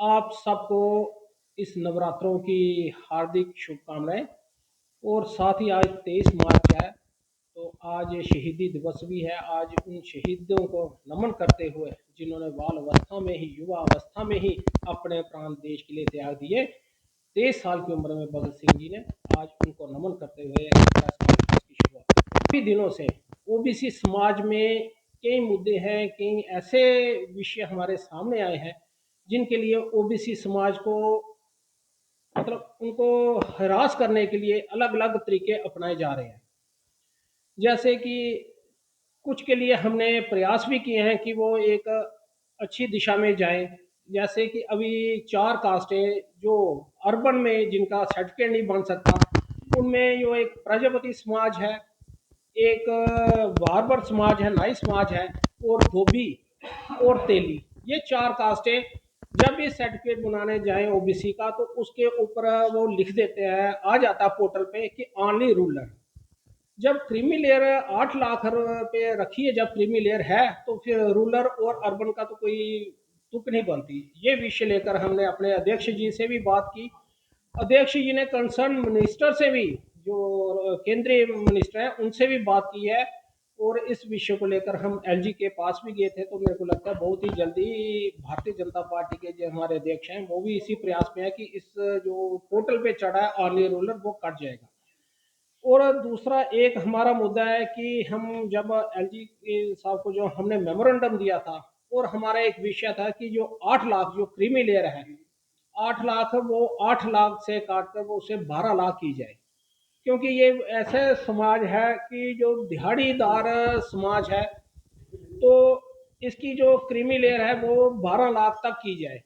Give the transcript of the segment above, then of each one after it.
आप सबको इस नवरात्रों की हार्दिक शुभकामनाएं। और साथ ही आज 23 मार्च है, तो आज शहीदी दिवस भी है। आज उन शहीदों को नमन करते हुए जिन्होंने बाल अवस्था में ही, युवा अवस्था में ही अपने प्राण देश के लिए त्याग दिए, 23 साल की उम्र में भगत सिंह जी ने, आज उनको नमन करते हुए प्रेस कॉन्फ्रेंस की शुरुआत। काफी दिनों से ओबीसी समाज में कई मुद्दे हैं, कई ऐसे विषय हमारे सामने आए हैं जिनके लिए ओबीसी समाज को, मतलब उनको हरास करने के लिए अलग अलग तरीके अपनाए जा रहे हैं। जैसे कि कुछ के लिए हमने प्रयास भी किए हैं कि वो एक अच्छी दिशा में जाएं। जैसे कि अभी 4 कास्टें जो अर्बन में जिनका सर्टिफिकेट नहीं बन सकता, उनमें जो एक प्रजापति समाज है, एक बारबर समाज है, नाई समाज है, और धोबी और तेली, ये 4 कास्टें जब भी सर्टिफिकेट बनाने जाएं ओबीसी का, तो उसके ऊपर वो लिख देते हैं, आ जाता पोर्टल पे कि ऑनली रूरल। जब क्रीमी लेयर 8 लाख रुपए रखिए, जब क्रीमी लेयर है, तो फिर रूरल और अर्बन का तो कोई तुक नहीं बनती। ये विषय लेकर हमने अपने अध्यक्ष जी से भी बात की। अध्यक्ष जी ने कंसर्न मिनिस्टर से भी, जो केंद्रीय मिनिस्टर है, उनसे भी बात की है। और इस विषय को लेकर हम एलजी के पास भी गए थे। तो मेरे को लगता है बहुत ही जल्दी भारतीय जनता पार्टी के जो हमारे अध्यक्ष हैं वो भी इसी प्रयास में है कि इस जो पोर्टल पे चढ़ा है ऑनली रूरल, वो कट जाएगा। और दूसरा एक हमारा मुद्दा है कि हम जब एलजी साहब को जो हमने मेमोरेंडम दिया था, और हमारा एक विषय था कि जो 8 लाख जो क्रीमी लेयर है, 8 लाख, वो 8 लाख से काट कर वो उसे 12 लाख की जाए। क्योंकि ये ऐसे समाज है कि जो दिहाड़ीदार समाज है, तो इसकी जो क्रीमी लेयर है वो 12 लाख तक की जाए।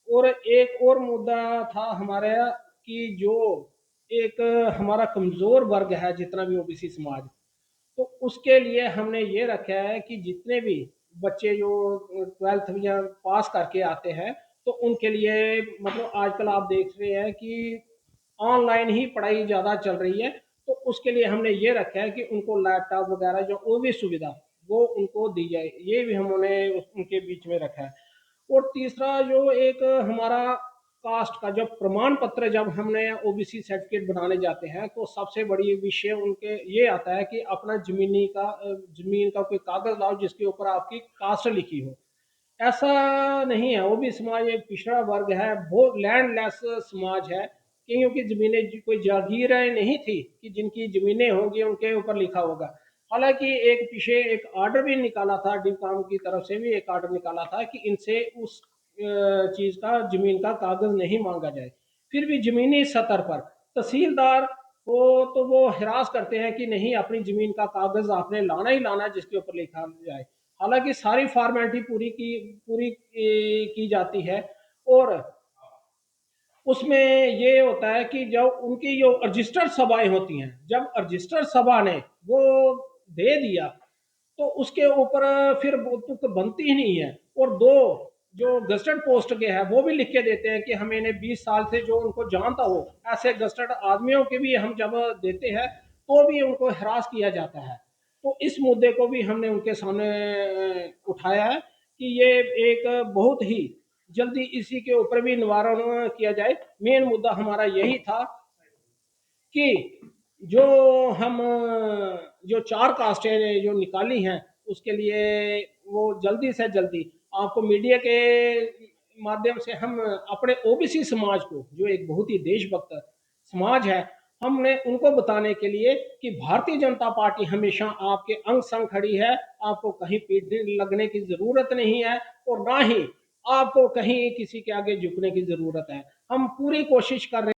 और एक और मुद्दा था हमारा कि जो एक हमारा कमजोर वर्ग है जितना भी ओबीसी समाज, तो उसके लिए हमने ये रखा है कि जितने भी बच्चे जो 12th या पास करके आते हैं, तो उनके लिए, मतलब आजकल आप देख रहे हैं कि ऑनलाइन ही पढ़ाई ज़्यादा चल रही है, तो उसके लिए हमने ये रखा है कि उनको लैपटॉप वगैरह जो और भी सुविधा वो उनको दी जाए। ये भी हमने उनके बीच में रखा है। और तीसरा जो एक हमारा कास्ट का जब प्रमाण पत्र, जब हमने ओबीसी सर्टिफिकेट बनाने जाते हैं, तो सबसे बड़ी विषय उनके ये आता है कि अपना जमीन का कोई कागज लाओ जिसके ऊपर आपकी कास्ट लिखी हो। ऐसा नहीं है। वो भी समाज एक पिछड़ा वर्ग है, बहुत लैंडलेस समाज है। कईयों की जमीनें कोई जागीरें नहीं थी कि जिनकी जमीनें होंगी उनके ऊपर लिखा होगा। हालांकि एक पीछे एक ऑर्डर भी निकाला था, डीकाम की तरफ से भी एक ऑर्डर निकाला था कि इनसे उस चीज का, जमीन का कागज नहीं मांगा जाए। फिर भी जमीनी स्तर पर तहसीलदार को तो वो हिरास करते हैं कि नहीं, अपनी जमीन का कागज आपने लाना ही लाना जिसके ऊपर लिखा जाए। हालांकि सारी फॉर्मेलिटी पूरी की जाती है। और उसमें ये होता है कि जब उनकी जो रजिस्टर्ड सभाएं होती हैं, जब रजिस्टर्ड सभा ने वो दे दिया, तो उसके ऊपर फिर वो तुक बनती ही नहीं है। और दो जो गजटेड पोस्ट के हैं वो भी लिख के देते हैं कि हमें इन्हें 20 साल से जो उनको जानता हो, ऐसे गजटेड आदमियों के भी हम जब देते हैं तो भी उनको हरास किया जाता है। तो इस मुद्दे को भी हमने उनके सामने उठाया है कि ये एक बहुत ही जल्दी इसी के ऊपर भी निवारण किया जाए। मेन मुद्दा हमारा यही था कि जो हम जो 4 कास्टें जो निकाली हैं, उसके लिए वो जल्दी से जल्दी आपको मीडिया के माध्यम से हम अपने ओबीसी समाज को, जो एक बहुत ही देशभक्त समाज है, हमने उनको बताने के लिए कि भारतीय जनता पार्टी हमेशा आपके अंग संग खड़ी है। आपको कहीं पीठ लगने की जरूरत नहीं है, और ना ही आपको कहीं किसी के आगे झुकने की जरूरत है। हम पूरी कोशिश कर रहे हैं